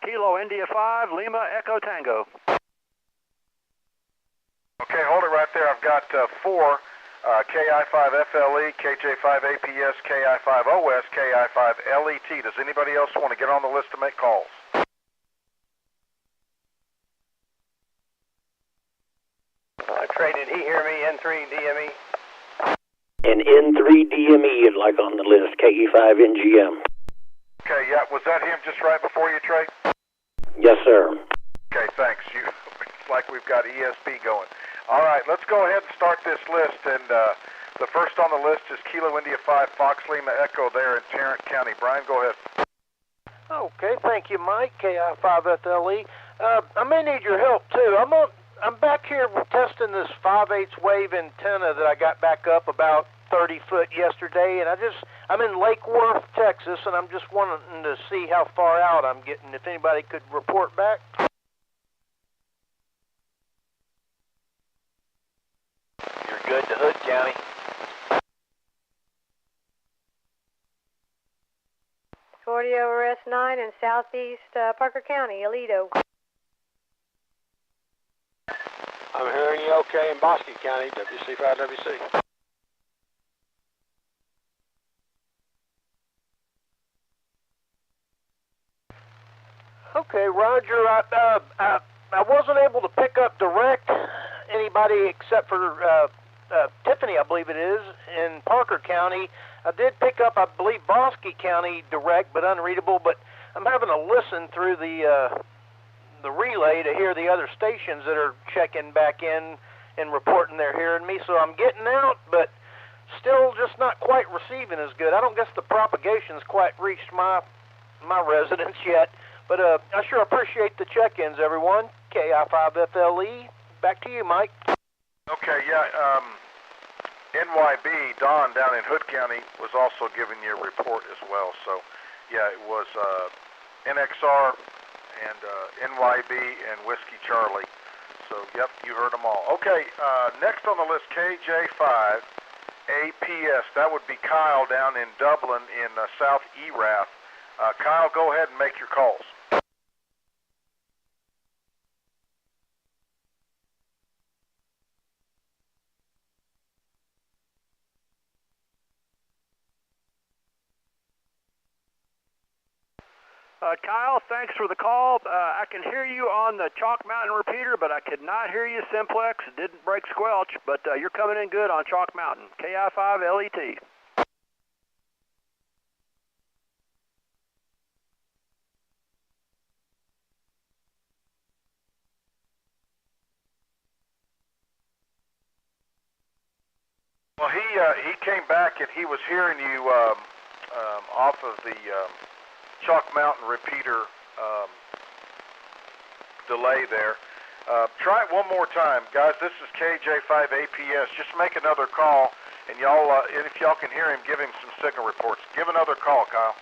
Kilo India 5, Lima Echo Tango. Okay, hold it right there. I've got 4 KI5FLE, KJ5APS, KI5OS, KI5LET. Does anybody else want to get on the list to make calls? Trey, did he hear me? N3DME? And N3DME, like on the list, KE5NGM. Okay, yeah, was that him just right before you, Trey? Yes, sir. Okay, thanks. It's like we've got ESP going. All right, let's go ahead and start this list. And the first on the list is Kilo India 5, Fox Lima Echo there in Tarrant County. Brian, go ahead. Okay, thank you, Mike. KI5FLE. I may need your help too. I'm back here testing this 5/8 wave antenna that I got back up about 30 foot yesterday, and I'm in Lake Worth, Texas, and I'm just wanting to see how far out I'm getting. If anybody could report back. You're good to Hood County. Forty over S9 in southeast Parker County, Aledo. I'm hearing you okay in Bosque County, WC5WC. Okay, Roger. I wasn't able to pick up direct anybody except for Tiffany, I believe it is, in Parker County. I did pick up, I believe, Bosque County direct, but unreadable. But I'm having to listen through the relay to hear the other stations that are checking back in and reporting they're hearing me. So I'm getting out, but still just not quite receiving as good. I don't guess the propagation's quite reached my residence yet. But I sure appreciate the check-ins, everyone. KI5FLE. Back to you, Mike. Okay, yeah. NYB, Don down in Hood County, was also giving you a report as well. So, yeah, it was NXR and NYB and Whiskey Charlie. So, yep, you heard them all. Okay, next on the list, KJ5 APS. That would be Kyle down in Dublin in South Erath. Kyle, go ahead and make your calls. Kyle, thanks for the call. I can hear you on the Chalk Mountain repeater, but I could not hear you Simplex. It didn't break squelch, but you're coming in good on Chalk Mountain. KI5LET. Well, he came back and he was hearing you off of the Chalk Mountain repeater delay there. Try it one more time, guys. This is KJ5 APS. Just make another call, and y'all, and if y'all can hear him, give him some signal reports. Give another call, Kyle.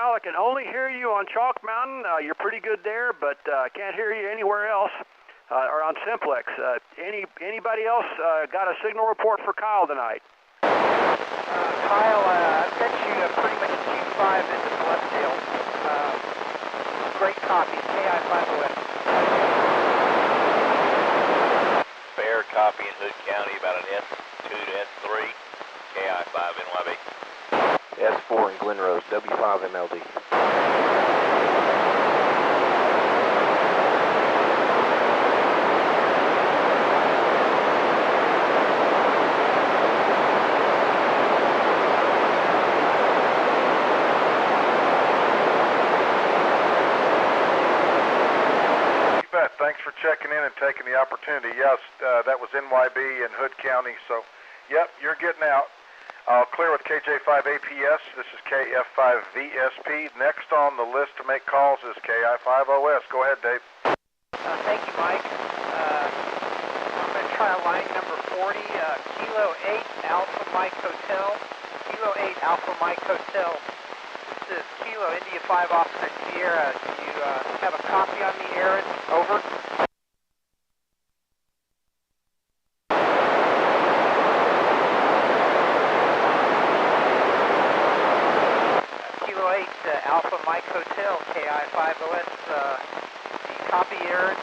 I can only hear you on Chalk Mountain. You're pretty good there, but I can't hear you anywhere else, or on Simplex. Anybody else got a signal report for Kyle tonight? Kyle, I've got you pretty much Q5 into Celestial. Great copy, KI5OS. Fair copy in Hood County, about an S2 to S3, KI5 NYB. S4 in Glen Rose, W5MLD. You bet. Thanks for checking in and taking the opportunity. Yes, that was NYB in Hood County. So, yep, you're getting out. I'll clear with KJ5APS. This is KF5VSP. Next on the list to make calls is KI5OS. Go ahead, Dave. Thank you, Mike. I'm going to try line number 40, Kilo 8 Alpha Mike Hotel. Kilo 8 Alpha Mike Hotel. This is Kilo India 5 Officer Sierra. Do you have a copy on me, Aaron? Over. Kilo 8 Alpha Mike Hotel, KI5OS. Do you copy, Aaron?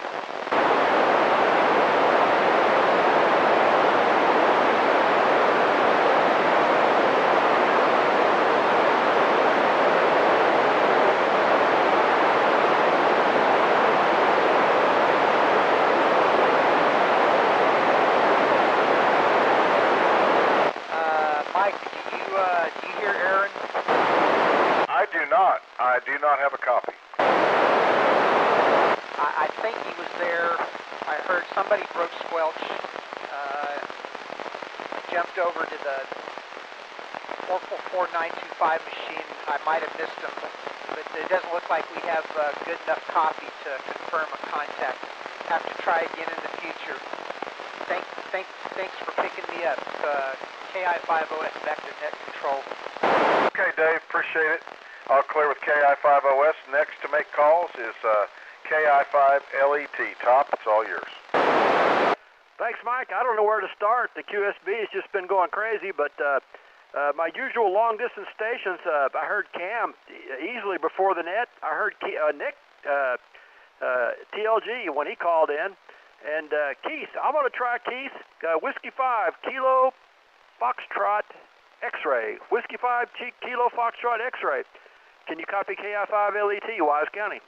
I do not have a copy. I think he was there. I heard somebody broke squelch, jumped over to the 44925 machine. I might have missed him, but it doesn't look like we have a good enough copy to confirm a contact. Have to try again in the future. Thanks for picking me up. KI5OS back to net control. Okay, Dave, appreciate it. I'll clear with KI5OS. Next to make calls is KI5LET. Top, it's all yours. Thanks, Mike. I don't know where to start. The QSB has just been going crazy, but my usual long-distance stations, I heard Cam easily before the net. I heard Nick, TLG, when he called in. And Keith, I'm going to try Keith. Whiskey 5, Kilo Foxtrot X-Ray. Whiskey 5, Kilo Foxtrot X-Ray. Can you copy KI5LET, Wise County?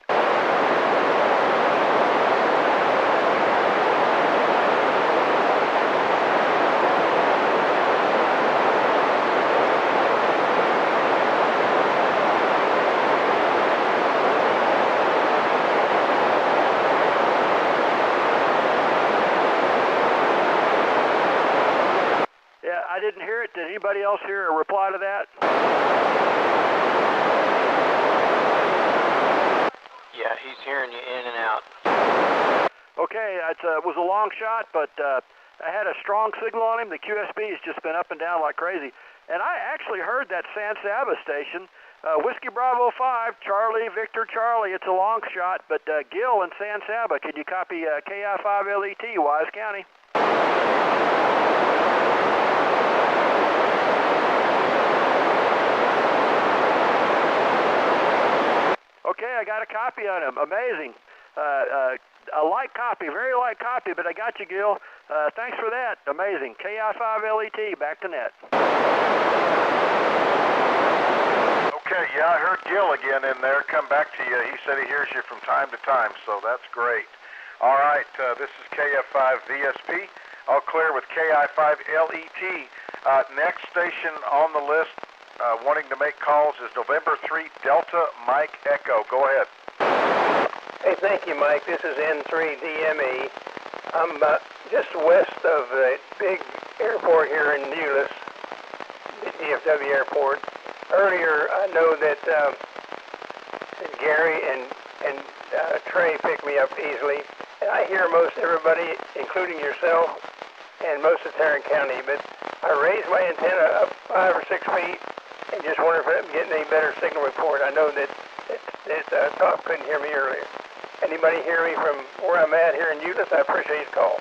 Yeah, I didn't hear it. Did anybody else hear a reply to that? Yeah, he's hearing you in and out. Okay, it was a long shot, but I had a strong signal on him. The QSB has just been up and down like crazy. And I actually heard that San Saba station, Whiskey Bravo 5, Charlie, Victor, Charlie. It's a long shot, but Gil and San Saba, can you copy KI5LET, Wise County? Okay, I got a copy on him. Amazing. A light copy, very light copy, but I got you, Gil. Thanks for that. Amazing. KI5LET, back to net. Okay, yeah, I heard Gil again in there. Come back to you. He said he hears you from time to time, so that's great. All right, this is KF5VSP. I'll clear with KI5LET. Next station on the list wanting to make calls is November 3 Delta Mike Echo. Go ahead. Hey, thank you, Mike. This is N3DME. I'm just west of the big airport here in Euless, the DFW airport. Earlier, I know that Gary and Trey picked me up easily. And I hear most everybody, including yourself, and most of Tarrant County, but I raised my antenna up 5 or 6 feet and just wonder if I'm getting any better signal report. I know that Top couldn't hear me earlier. Anybody hear me from where I'm at here in Euless? I appreciate your call.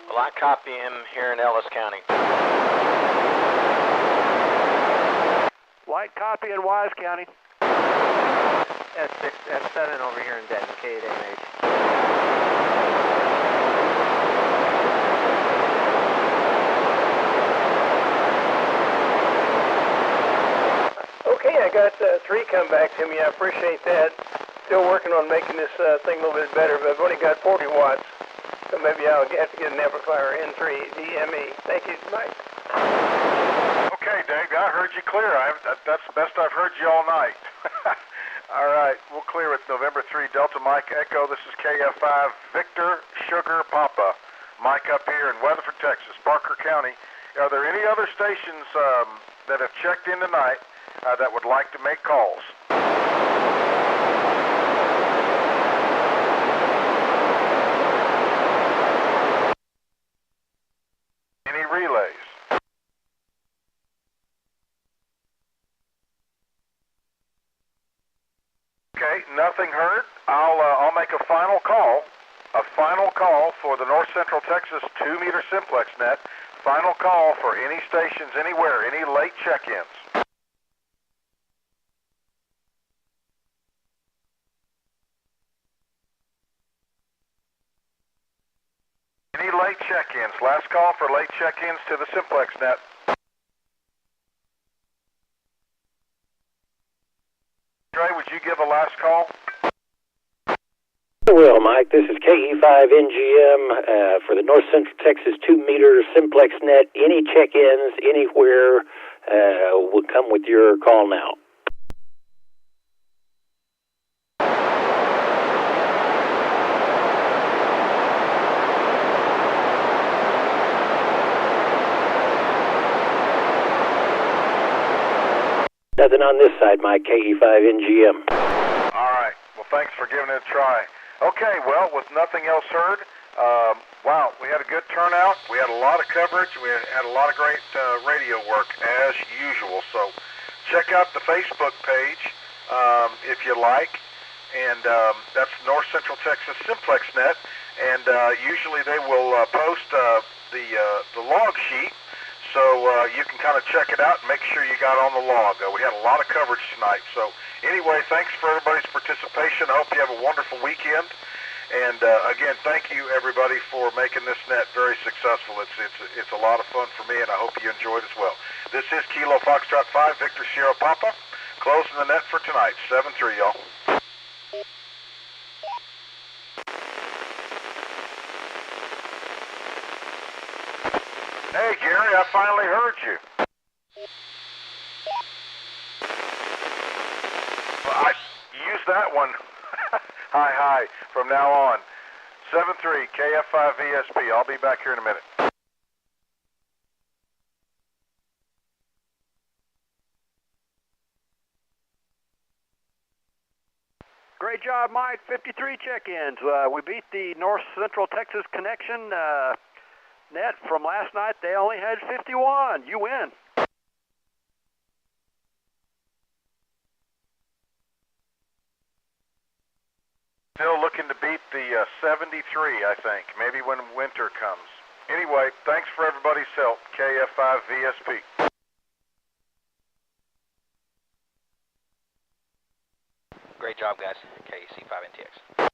Well, I copy him here in Ellis County. Light copy in Wise County. S6, S7 over here in Denton, K8MH. Okay, I got 3 come back to me. I appreciate that. Still working on making this thing a little bit better, but I've only got 40 watts, so maybe I'll have to get an amplifier, N3DME. Thank you, Mike. Okay, Dave, I heard you clear. That's the best I've heard you all night. All right, we'll clear with November 3 Delta Mike Echo. This is KF5 Victor Sugar Papa. Mike up here in Weatherford, Texas, Parker County. Are there any other stations that have checked in tonight that would like to make calls? Any relays? Okay, nothing heard. I'll make a final call. A final call for the North Central Texas 2-meter Simplex net. Final call for any stations anywhere, any late check-ins. Any late check-ins. Last call for late check-ins to the Simplex net. Trey, would you give a last call? I will, Mike. This is KE5NGM for the North Central Texas 2-meter Simplex net. Any check-ins anywhere will come with your call now. Nothing on this side, Mike. KE5NGM. All right. Well, thanks for giving it a try. Okay, well, with nothing else heard, wow, we had a good turnout. We had a lot of coverage. We had a lot of great radio work, as usual. So check out the Facebook page if you like, and that's North Central Texas Simplex Net, and usually they will post the log sheet, so you can kind of check it out and make sure you got on the log. We had a lot of coverage tonight. So anyway, thanks for everybody's participation. I hope you have a wonderful weekend. And again, thank you everybody for making this net very successful. It's a lot of fun for me, and I hope you enjoyed as well. This is Kilo Foxtrot 5, Victor Sierra Papa, closing the net for tonight. 7-3, y'all. Hey, Gary, I finally heard you. Well, I used that one. Hi, from now on. 7-3, KF5 VSP. I'll be back here in a minute. Great job, Mike. 53 check-ins. We beat the North Central Texas Connection net from last night. They only had 51. You win. Still looking to beat the 73, I think, maybe when winter comes. Anyway, thanks for everybody's help. KF5 VSP. Great job, guys. KC5NTX.